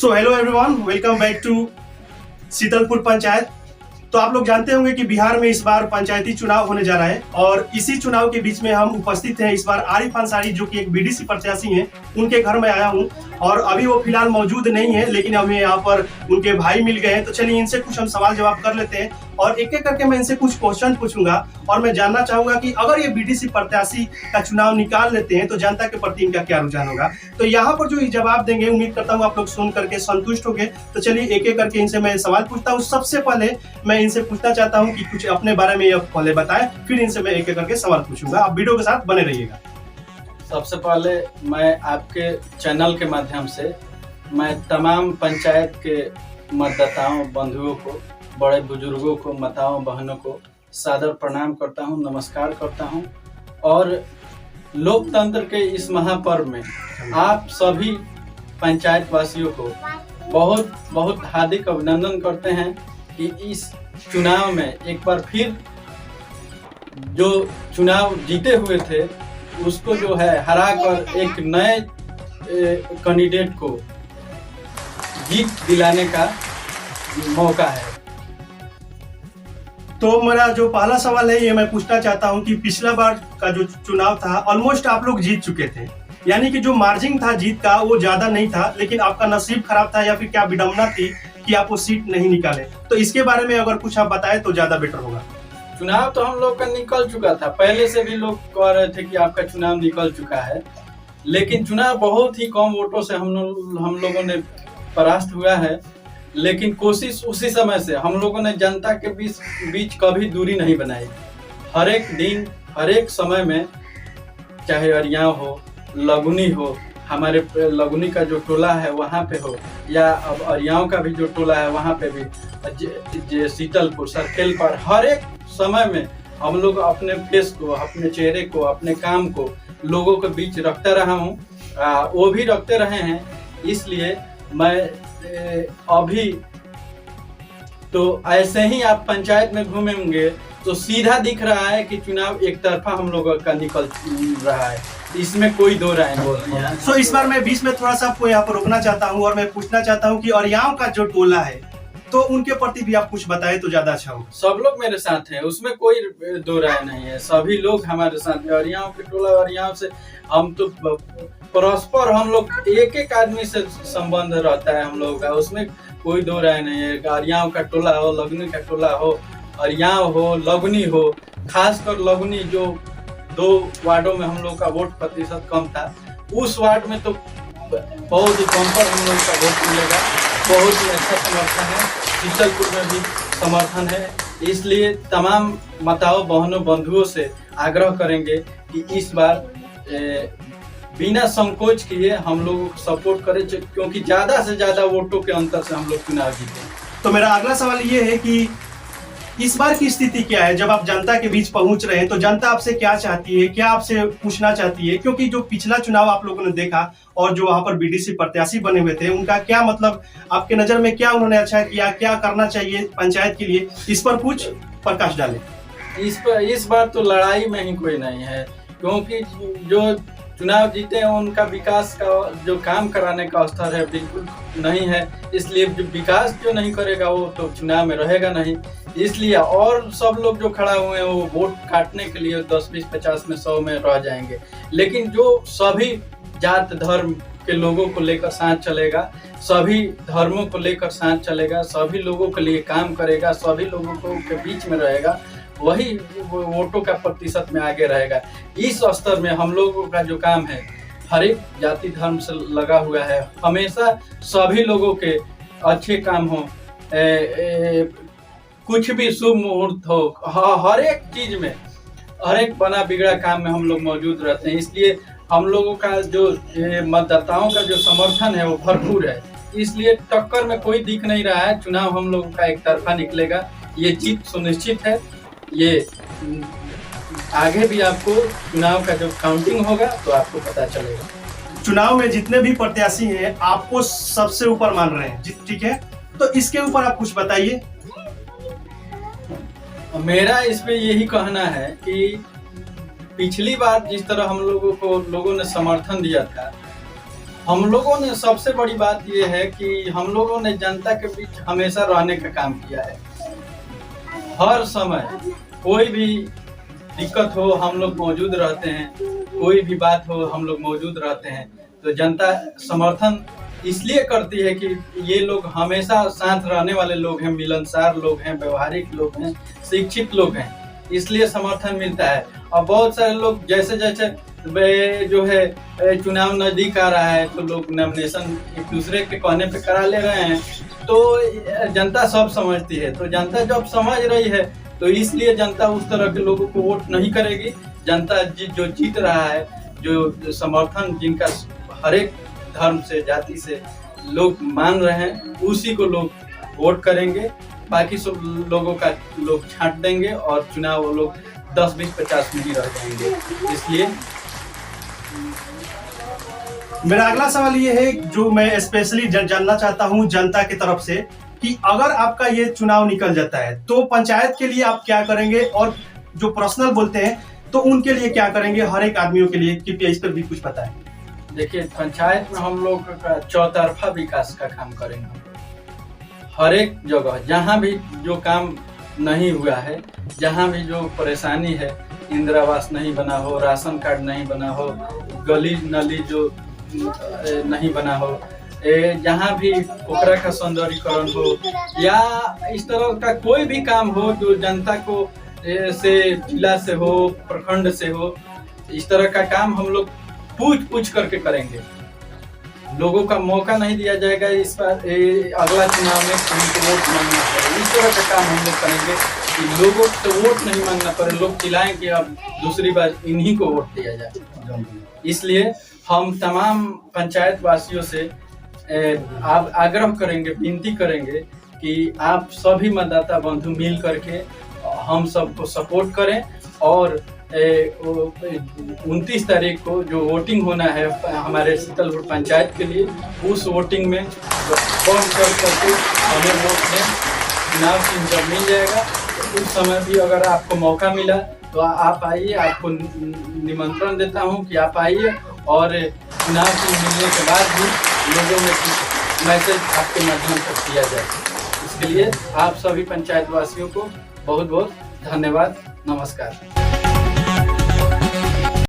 So hello everyone, welcome back to Sheetalpur panchayat. तो आप लोग जानते होंगे कि बिहार में इस बार पंचायती चुनाव होने जा रहा है और इसी चुनाव के बीच में हम उपस्थित हैं। इस बार आरिफ अंसारी जो कि एक बीडीसी प्रत्याशी हैं, उनके घर में आया हूं और अभी वो फिलहाल मौजूद नहीं है, लेकिन हमें यहाँ पर उनके भाई मिल गए हैं। तो चलिए इनसे कुछ हम सवाल जवाब कर लेते हैं और एक एक करके मैं इनसे कुछ क्वेश्चन पूछूंगा और मैं जानना चाहूंगा कि अगर ये बीडीसी प्रत्याशी का चुनाव निकाल लेते हैं तो जनता के प्रति इनका क्या रुझान होगा। तो यहाँ पर जो जवाब देंगे, उम्मीद करता हूँ आप लोग सुन करके संतुष्ट हो गए। तो चलिए एक एक करके इनसे मैं सवाल पूछता हूँ। सबसे पहले मैं इनसे पूछना चाहता हूँ कि कुछ अपने बारे में पहले बताएं, फिर इनसे मैं एक एक करके सवाल पूछूंगा। आप वीडियो के साथ बने रहिएगा। सबसे पहले मैं आपके चैनल के माध्यम से मैं तमाम पंचायत के मतदाताओं, बंधुओं को, बड़े बुजुर्गों को, माताओं, बहनों को सादर प्रणाम करता हूं, नमस्कार करता हूं और लोकतंत्र के इस महापर्व में आप सभी पंचायत वासियों को बहुत बहुत हार्दिक अभिनंदन करते हैं कि इस चुनाव में एक बार फिर जो चुनाव जीते हुए थे उसको जो है हरा कर एक नए कैंडिडेट को जीत दिलाने का मौका है। तो मेरा जो पहला सवाल है ये मैं पूछना चाहता हूं कि पिछला बार का जो चुनाव था ऑलमोस्ट आप लोग जीत चुके थे, यानी कि जो मार्जिन था जीत का वो ज्यादा नहीं था, लेकिन आपका नसीब खराब था या फिर क्या विडंबना थी कि आप वो सीट नहीं निकाले। तो इसके बारे में अगर कुछ आप बताएं तो ज्यादा बेटर होगा। चुनाव तो हम लोग का निकल चुका था, पहले से भी लोग कह रहे थे कि आपका चुनाव निकल चुका है, लेकिन चुनाव बहुत ही कम वोटों से हम लोगों ने परास्त हुआ है। लेकिन कोशिश उसी समय से हम लोगों ने जनता के बीच कभी दूरी नहीं बनाई। हर एक दिन, हर एक समय में, चाहे अरियाव हो, लगुनी हो, हमारे लगुनी का जो टोला है वहाँ पे हो, या अब अरियाव का भी जो टोला है वहाँ पे भी, शीतलपुर सर्किल पर, हर एक समय में हम लोग अपने फेस को, अपने चेहरे को, अपने काम को लोगों के बीच रखता रहा हूँ। वो भी रखते रहे हैं। इसलिए मैं अभी तो ऐसे ही आप पंचायत में घूमेंगे तो सीधा दिख रहा है कि चुनाव एक तरफा हम लोगों का निकल रहा है, इसमें कोई दो राय नहीं है। सो इस बार मैं बीच में थोड़ा सा आपको यहाँ पर रोकना चाहता हूँ और मैं पूछना चाहता हूँ कि अरियाव का जो टोला है तो उनके प्रति भी आप कुछ बताएं तो ज्यादा अच्छा होगा। सब लोग मेरे साथ हैं, उसमें कोई दो राय नहीं है, सभी लोग हमारे साथ हैं। अरियाव के टोला, अरियाव से हम तो परस्पर हम लोग एक एक आदमी से संबंध रहता है हम लोगों का, उसमें कोई दो राय नहीं है। अरियाव का टोला हो, लगनी का टोला हो, अरियाव हो, लगनी हो, खासकर लगनी जो 2 वार्डों में हम लोग का वोट प्रतिशत कम था, उस वार्ड में तो बहुत ही कम पर हम लोग का वोट मिलेगा। बहुत ही अच्छा समर्थन है, शीतलपुर में भी समर्थन है। इसलिए तमाम माताओं, बहनों, बंधुओं से आग्रह करेंगे कि इस बार बिना संकोच किए हम लोगों को सपोर्ट करें, क्योंकि ज्यादा से ज्यादा वोटों के अंतर से हम लोग चुनाव जीते। तो मेरा अगला सवाल ये है कि इस बार की स्थिति क्या है, जब आप जनता के बीच पहुंच रहे हैं तो जनता आपसे क्या चाहती है, क्या आपसे पूछना चाहती है? क्योंकि जो पिछला चुनाव आप लोगों ने देखा और जो वहां पर बीडीसी प्रत्याशी बने हुए थे, उनका क्या मतलब, आपके नजर में क्या उन्होंने अच्छा किया, क्या करना चाहिए पंचायत के लिए, इस पर कुछ प्रकाश डालें। इस बार तो लड़ाई में ही कोई नहीं है, क्योंकि जो चुनाव जीते हैं उनका विकास का जो काम कराने का स्तर है बिल्कुल नहीं है। इसलिए जो विकास जो नहीं करेगा वो तो चुनाव में रहेगा नहीं। इसलिए और सब लोग जो खड़ा हुए हैं वो वोट काटने के लिए 10, 20, 50 में 100 में रह जाएंगे। लेकिन जो सभी जात धर्म के लोगों को लेकर साथ चलेगा, सभी धर्मों को लेकर साथ चलेगा, सभी लोगों के लिए काम करेगा, सभी लोगों को के बीच में रहेगा, वही वोटों का प्रतिशत में आगे रहेगा। इस स्तर में हम लोगों का जो काम है हर एक जाति धर्म से लगा हुआ है। हमेशा सभी लोगों के अच्छे काम हो, कुछ भी शुभ मुहूर्त हो, हर एक चीज में, हर एक बना बिगड़ा काम में हम लोग मौजूद रहते हैं। इसलिए हम लोगों का जो मतदाताओं का जो समर्थन है वो भरपूर है। इसलिए टक्कर में कोई दिख नहीं रहा है। चुनाव हम लोगों का एक तरफा निकलेगा, ये जीत सुनिश्चित है। ये आगे भी आपको चुनाव का जो काउंटिंग होगा तो आपको पता चलेगा। चुनाव में जितने भी प्रत्याशी हैं आपको सबसे ऊपर मान रहे हैं, ठीक है? तो इसके ऊपर आप कुछ बताइए। मेरा इस पे यही कहना है कि पिछली बार जिस तरह हम लोगों ने समर्थन दिया था, हम लोगों ने सबसे बड़ी बात ये है कि हम लोगों ने जनता के बीच हमेशा रहने का काम किया है। हर समय कोई भी दिक्कत हो हम लोग मौजूद रहते हैं, कोई भी बात हो हम लोग मौजूद रहते हैं। तो जनता समर्थन इसलिए करती है कि ये लोग हमेशा साथ रहने वाले लोग हैं, मिलनसार लोग हैं, व्यवहारिक लोग हैं, शिक्षित लोग हैं, इसलिए समर्थन मिलता है। और बहुत सारे लोग जैसे जैसे जो है चुनाव नजदीक आ रहा है तो लोग नॉमिनेशन एक दूसरे के कहने पे करा ले रहे हैं, तो जनता सब समझती है। तो जनता जब समझ रही है तो इसलिए जनता उस तरह के लोगों को वोट नहीं करेगी। जनता जो जीत रहा है, जो समर्थन जिनका हर एक धर्म से जाति से लोग मान रहे हैं, उसी को लोग वोट करेंगे। बाकी सब लोगों का लोग छांट देंगे और चुनाव वो लोग 10, 20, 50 में ही रह जाएंगे। इसलिए मेरा अगला सवाल ये है जो मैं स्पेशली जानना चाहता हूँ जनता की तरफ से कि अगर आपका ये चुनाव निकल जाता है तो पंचायत के लिए आप क्या करेंगे, और जो पर्सनल बोलते हैं तो उनके लिए क्या करेंगे, हर एक आदमियों के लिए, कृपया इस पर भी कुछ बताएं। देखिए, पंचायत में हम लोग का चौतरफा विकास का काम करेंगे। हर एक जगह जहाँ भी जो काम नहीं हुआ है, जहाँ भी जो परेशानी है, इंदिरा आवास नहीं बना हो, राशन कार्ड नहीं बना हो, गली नली जो नहीं बना हो, जहाँ भी पोखरा का सौंदर्यीकरण हो, या इस तरह का कोई भी काम हो जो जनता को से जिला से हो, प्रखंड से हो, इस तरह का काम हम लोग पूछ करके करेंगे। लोगों का मौका नहीं दिया जाएगा इस बार अगला चुनाव में उनको वोट मांगना पड़े। इस तरह का काम हम लोग करेंगे कि लोगों को वोट नहीं मांगना पड़े, लोग चिल्लाएं कि अब दूसरी बार इन्हीं को वोट दिया जाए। इसलिए हम तमाम पंचायत वासियों से आप आग्रह करेंगे, विनती करेंगे कि आप सभी मतदाता बंधु मिल करके हम सबको सपोर्ट करें और 29 तारीख को जो वोटिंग होना है हमारे शीतलपुर पंचायत के लिए, उस वोटिंग में बढ़ चढ़ करके हमें वोट दें। चुनाव चिन्ह जब मिल जाएगा तो उस समय भी अगर आपको मौका मिला तो आप आइए, आपको निमंत्रण देता हूं कि आप आइए और चुनाव चिन्ह मिलने के बाद भी लोगों में मैसेज आपके माध्यम से दिया जाए। इसके लिए आप सभी पंचायत वासियों को बहुत बहुत धन्यवाद। नमस्कार।